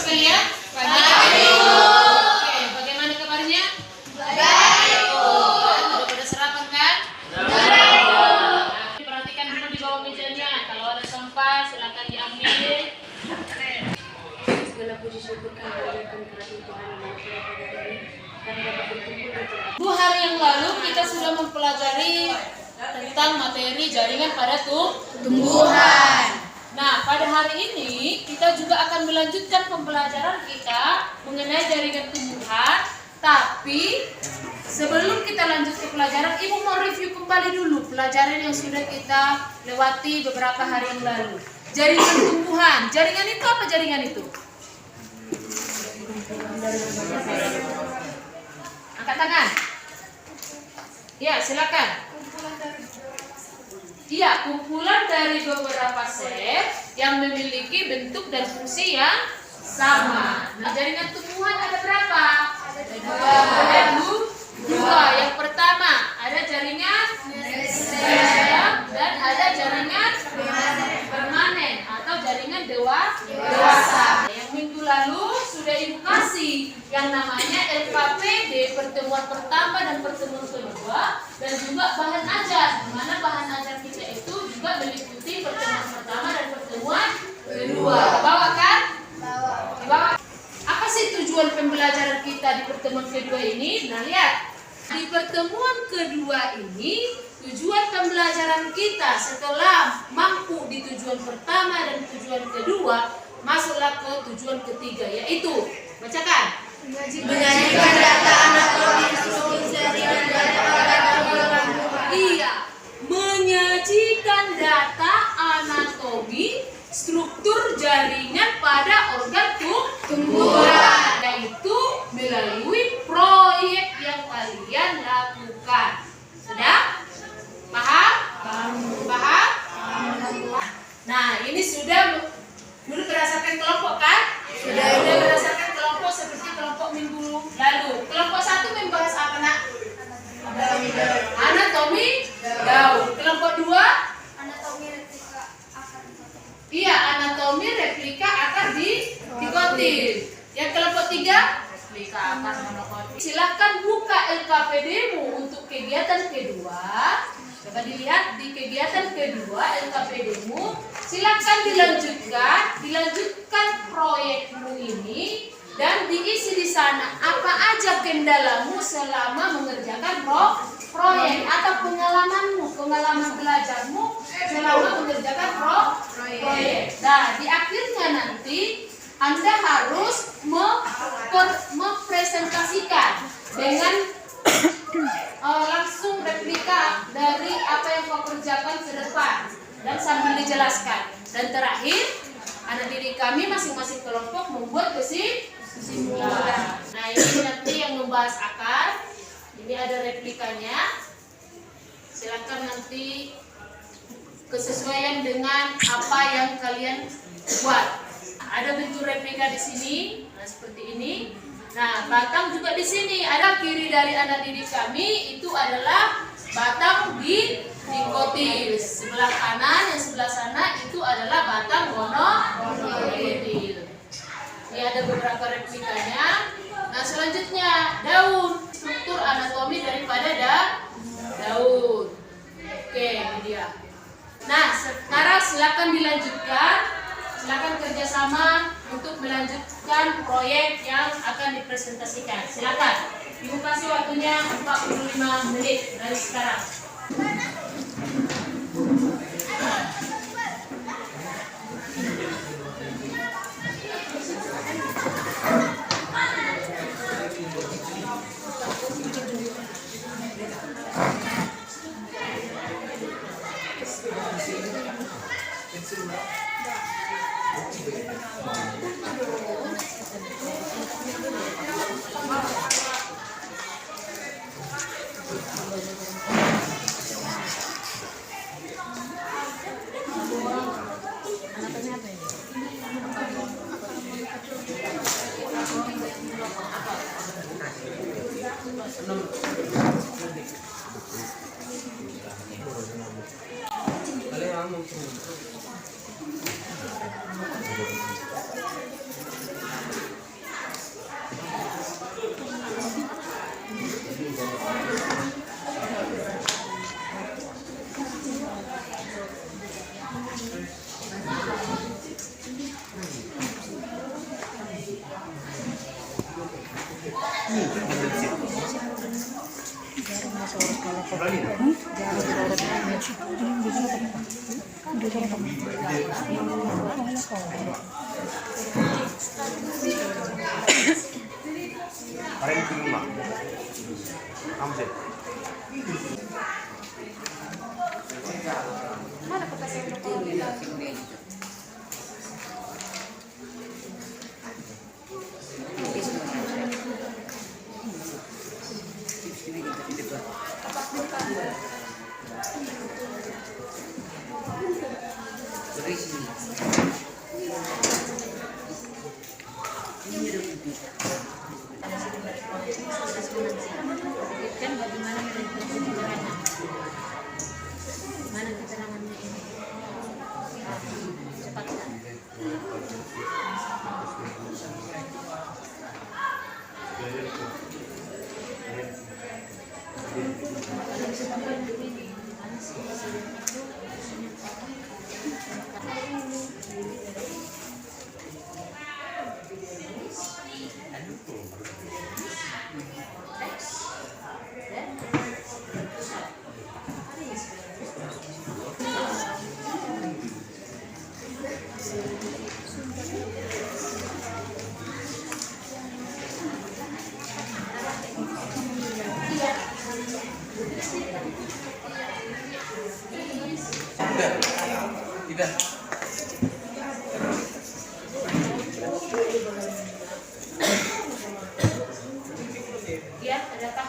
sekalian? Baik. Oke, bagaimana kabarnya? Baik. Sudah pada sarapan kan? Baik. Nah, perhatikan dulu di bawah mejanya. Kalau ada sampah silakan diambil. Segala puji syukur kami panjatkan kepada Tuhan yang Maha Kuasa pada hari ini kami dapat berkumpul dan telah. 2 hari yang lalu kita sudah mempelajari tentang materi jaringan pada tumbuhan. Nah, pada hari ini kita juga akan melanjutkan pembelajaran kita mengenai jaringan tumbuhan. Tapi sebelum kita lanjut ke pelajaran, Ibu mau review kembali dulu pelajaran yang sudah kita lewati beberapa hari yang lalu. Jaringan tumbuhan. Jaringan itu apa jaringan itu? Angkat tangan. Ya, silakan. Iya, kumpulan dari beberapa sel yang memiliki bentuk dan fungsi yang sama. Nah, jaringan tumbuhan ada berapa? Ada dua. Yang pertama ada jaringan sel dan ada jaringan permanen atau jaringan dewasa. Yang minggu lalu sudah Ibu kasih yang namanya LKPD, pertemuan pertama dan pertemuan kedua, dan juga bahan ajar, di mana bahan ajar kita itu juga meliputi pertemuan pertama dan pertemuan kedua. Bawa kan? Bawa. Apa sih tujuan pembelajaran kita di pertemuan kedua ini? Nah, lihat. Di pertemuan kedua ini, tujuan pembelajaran kita setelah mampu di tujuan pertama dan tujuan kedua, masuklah ke tujuan ketiga, yaitu, bacakan. Menyajikan data anatomi struktur jaringan data organ. Iya, menyajikan data anatomi struktur jaringan pada organ tumbuhan, yaitu melalui proyek yang kalian lakukan. Sudah? Paham? Paham? Nah, ini sudah dulu berdasarkan kelompok kan? Sudah berdasarkan kelompok seperti kelompok minggu lalu. Kelompok 1 membahas apa, Nak? Anatomi daun. Kelompok 2? Anatomi replika akar. Iya, anatomi replika akar dikotil. Yang kelompok 3? Replika akar monokotil. Silakan buka LKPD-mu untuk kegiatan kedua. Coba dilihat di kegiatan kedua LKPD-mu. Silakan dilanjutkan proyekmu ini dan diisi di sana apa aja kendalamu selama mengerjakan proyek atau pengalaman belajarmu selama mengerjakan proyek. Nah, di akhirnya nanti Anda harus mempresentasikan dengan langsung replika dari apa yang kau kerjakan ke depan dan sambil dijelaskan. Dan terakhir, anak didik kami masing-masing kelompok membuat kesimpulan. Nah, ini nanti yang membahas akar. Ini ada replikanya. Silakan nanti kesesuaian dengan apa yang kalian buat. Ada bentuk replika di sini, nah seperti ini. Nah, batang juga di sini. Ada kiri dari anak didik kami itu adalah batang dikotil. Sebelah kanan, yang sebelah sana itu adalah batang monokotil. Ini ada beberapa replikanya. Nah, selanjutnya daun, struktur anatomi daripada daun. Oke, ini dia. Nah, sekarang silakan dilanjutkan. Silakan kerjasama untuk melanjutkan proyek yang akan dipresentasikan. Silakan. Ibu kasih waktunya 45 menit dari sekarang. Mana kertas yang berkoordinat? Kan bagaimana menentukan mana keterangannya ini? Cepat kan? Tidak. Ya, ada apa?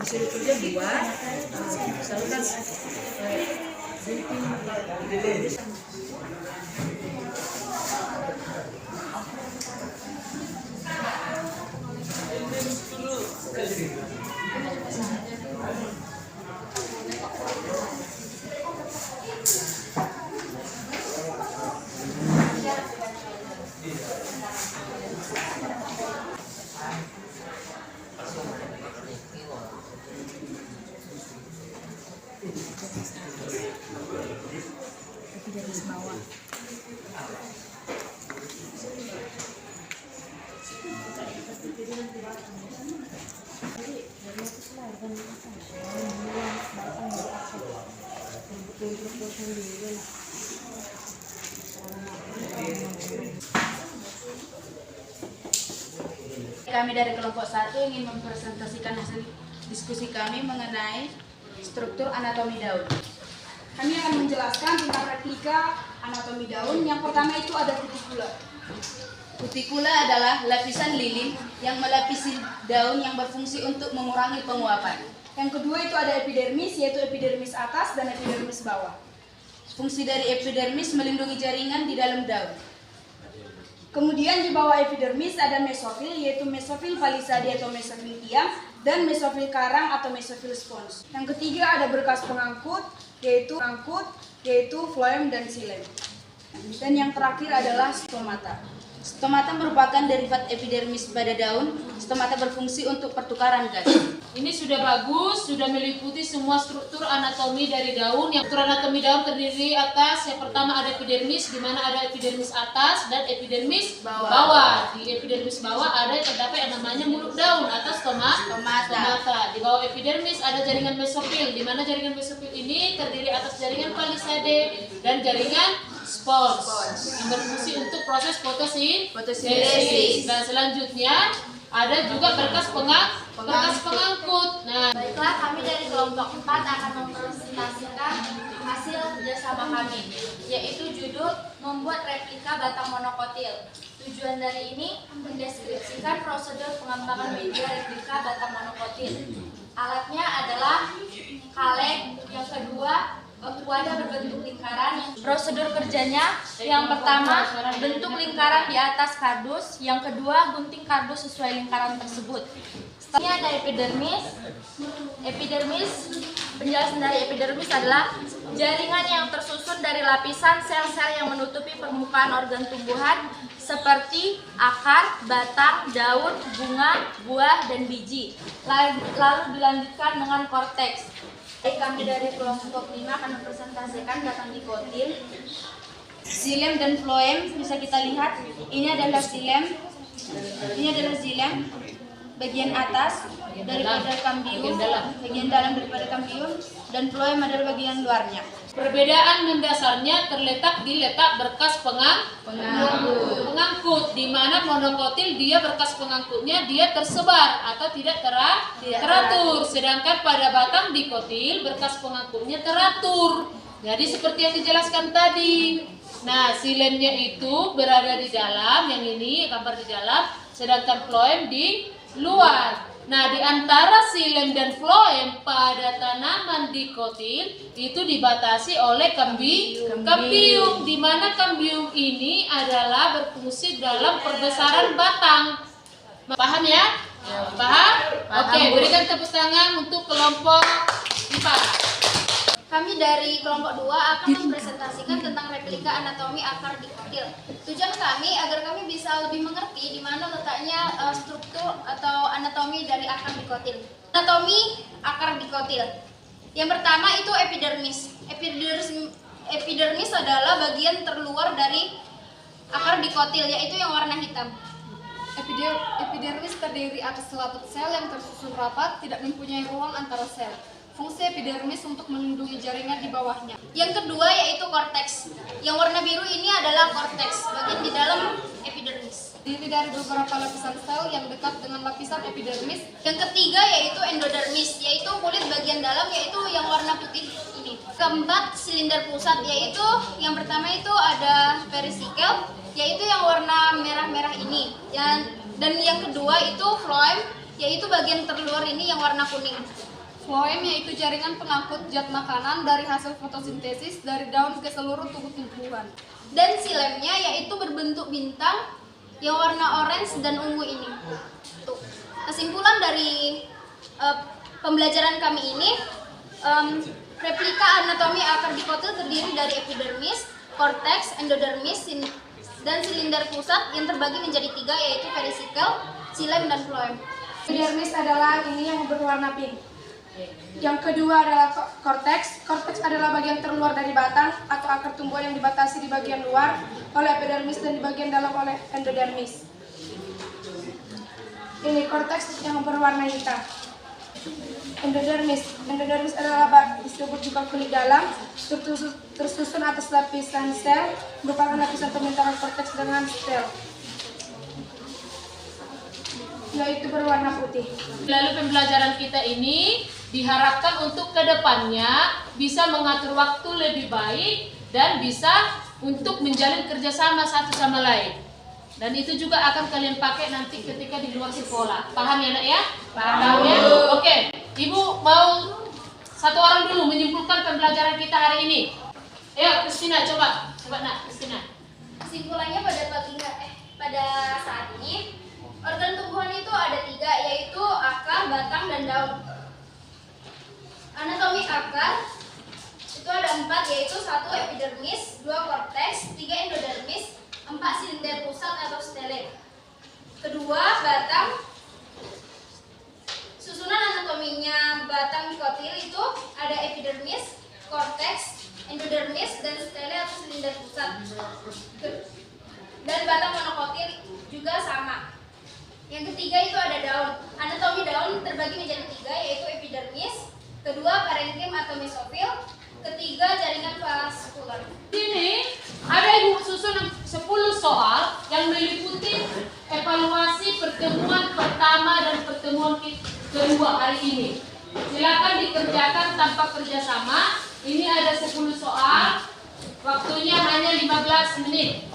Hasil kerja buat salurkan. Epidermis bawah. Kami dari kelompok 1 ingin mempresentasikan hasil diskusi kami mengenai struktur anatomi daun. Kami akan menjelaskan tentang replika anatomi daun. Yang pertama itu ada kutikula. Kutikula adalah lapisan lilin yang melapisi daun yang berfungsi untuk mengurangi penguapan. Yang kedua itu ada epidermis, yaitu epidermis atas dan epidermis bawah. Fungsi dari epidermis melindungi jaringan di dalam daun. Kemudian di bawah epidermis ada mesofil, yaitu mesofil palisade atau mesofil tiang, dan mesofil karang atau mesofil spons. Yang ketiga ada berkas pengangkut, yaitu phloem dan xilem. Dan yang terakhir adalah stomata. Stomata merupakan derivat epidermis pada daun. Stomata berfungsi untuk pertukaran gas. Ini sudah bagus, sudah meliputi semua struktur anatomi dari daun. Yang struktur anatomi daun terdiri atas, yang pertama ada epidermis, di mana ada epidermis atas dan epidermis bawah. Di epidermis bawah ada yang terdapat yang namanya mulut daun atau stomata. Di bawah epidermis ada jaringan mesofil, di mana jaringan mesofil ini terdiri atas jaringan palisade dan jaringan spons yang berfungsi untuk proses fotosintesis. Dan selanjutnya ada juga berkas pengangkut. Nah, Baiklah, kami dari kelompok 4 akan mempresentasikan hasil kerjasama kami, yaitu judul membuat replika batang monokotil. Tujuan dari ini mendeskripsikan prosedur pengembangan media replika batang monokotil. Alatnya adalah kaleng, yang kedua wadah berbentuk lingkaran. Prosedur kerjanya, yang pertama bentuk lingkaran di atas kardus, yang kedua gunting kardus sesuai lingkaran tersebut. Setelahnya ada epidermis. Penjelasan dari epidermis adalah jaringan yang tersusun dari lapisan sel-sel yang menutupi permukaan organ tumbuhan seperti akar, batang, daun, bunga, buah, dan biji. Lalu dilanjutkan dengan korteks. Kami dari kelompok 5 akan mempresentasikan batang dikotil. Xilem dan floem bisa kita lihat. Ini adalah xilem. Ini adalah xilem bagian atas daripada kambium, bagian dalam daripada kambium, dan floem adalah bagian luarnya. Perbedaan mendasarnya terletak di letak berkas pengangkut, di mana monokotil dia berkas pengangkutnya dia tersebar atau tidak teratur, sedangkan pada batang dikotil berkas pengangkutnya teratur. Jadi seperti yang dijelaskan tadi. Nah, silemnya itu berada di dalam, yang ini gambar di dalam, sedangkan floem di luar. Nah, di antara silem dan floem pada tanaman dikotil itu dibatasi oleh kambium, di mana kambium ini adalah berfungsi dalam perbesaran batang. Paham ya? Paham? Oke, berikan tepuk tangan untuk kelompok 4. Kami dari kelompok 2 akan mempresentasikan tentang replika anatomi akar dikotil. Tujuan kami agar kami bisa lebih mengerti di mana letaknya struktur atau anatomi dari akar dikotil. Anatomi akar dikotil. Yang pertama itu epidermis. Epidermis adalah bagian terluar dari akar dikotil, yaitu yang warna hitam. Epidermis terdiri atas selaput sel yang tersusun rapat, tidak mempunyai ruang antara sel. Fungsi epidermis untuk melindungi jaringan di bawahnya. Yang kedua yaitu korteks. Yang warna biru ini adalah korteks, bagian di dalam epidermis. Terdiri dari beberapa lapisan sel yang dekat dengan lapisan epidermis. Yang ketiga yaitu endodermis, yaitu kulit bagian dalam, yaitu yang warna putih ini. Keempat, silinder pusat, yaitu yang pertama itu ada perisikel, yaitu yang warna merah-merah ini. Dan yang kedua itu floem, yaitu bagian terluar ini yang warna kuning. Floem yaitu jaringan pengangkut zat makanan dari hasil fotosintesis dari daun ke seluruh tubuh tumbuhan. Dan silemnya yaitu berbentuk bintang yang warna orange dan ungu ini. Tuh. Kesimpulan dari pembelajaran kami ini, replika anatomi akar dikotil terdiri dari epidermis, korteks, endodermis, dan silinder pusat yang terbagi menjadi 3 yaitu perisikel, silem, dan floem. Epidermis adalah ini yang berwarna pink. Yang kedua adalah korteks. Korteks adalah bagian terluar dari batang atau akar tumbuhan yang dibatasi di bagian luar oleh epidermis dan di bagian dalam oleh endodermis. Ini korteks yang berwarna hitam. Endodermis adalah disebut juga kulit dalam, tersusun atas lapisan sel, merupakan lapisan pembentaran korteks dengan sel, yaitu berwarna putih. Lalu pembelajaran kita ini diharapkan untuk kedepannya bisa mengatur waktu lebih baik dan bisa untuk menjalin kerjasama satu sama lain. Dan itu juga akan kalian pakai nanti ketika di luar sekolah. Paham ya nak ya? Paham ya? Oke, Ibu mau satu orang dulu menyimpulkan pembelajaran kita hari ini. Ayo, Kristina coba nak, Kristina. Kesimpulannya pada saat ini, organ tumbuhan itu ada 3, yaitu akar, batang, dan daun. Anatomi akar itu ada 4, yaitu 1 epidermis, 2 korteks, 3 endodermis, 4 silinder pusat atau stelem. Kedua, batang. Susunan anatominya batang dikotil itu ada epidermis, korteks, endodermis, dan stele atau silinder pusat. Dan batang monokotil juga sama. Yang ketiga itu ada daun. Anatomi daun terbagi menjadi 3, yaitu epidermis, kedua parenkim atau mesofil, ketiga jaringan vaskular. Ini ada Ibu susun 10 soal yang meliputi evaluasi pertemuan pertama dan pertemuan kedua hari ini. Silakan dikerjakan tanpa kerjasama. Ini ada 10 soal, waktunya hanya 15 menit.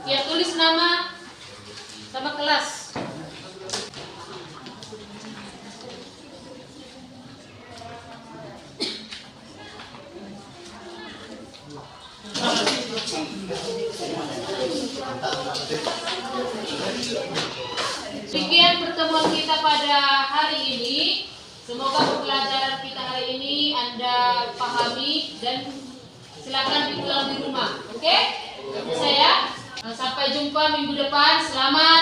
Ya, tulis nama sama kelas. Sekian pertemuan kita pada hari ini. Semoga pembelajaran kita hari ini Anda pahami dan silakan diulang di rumah. Oke? Saya sampai jumpa minggu depan. Selamat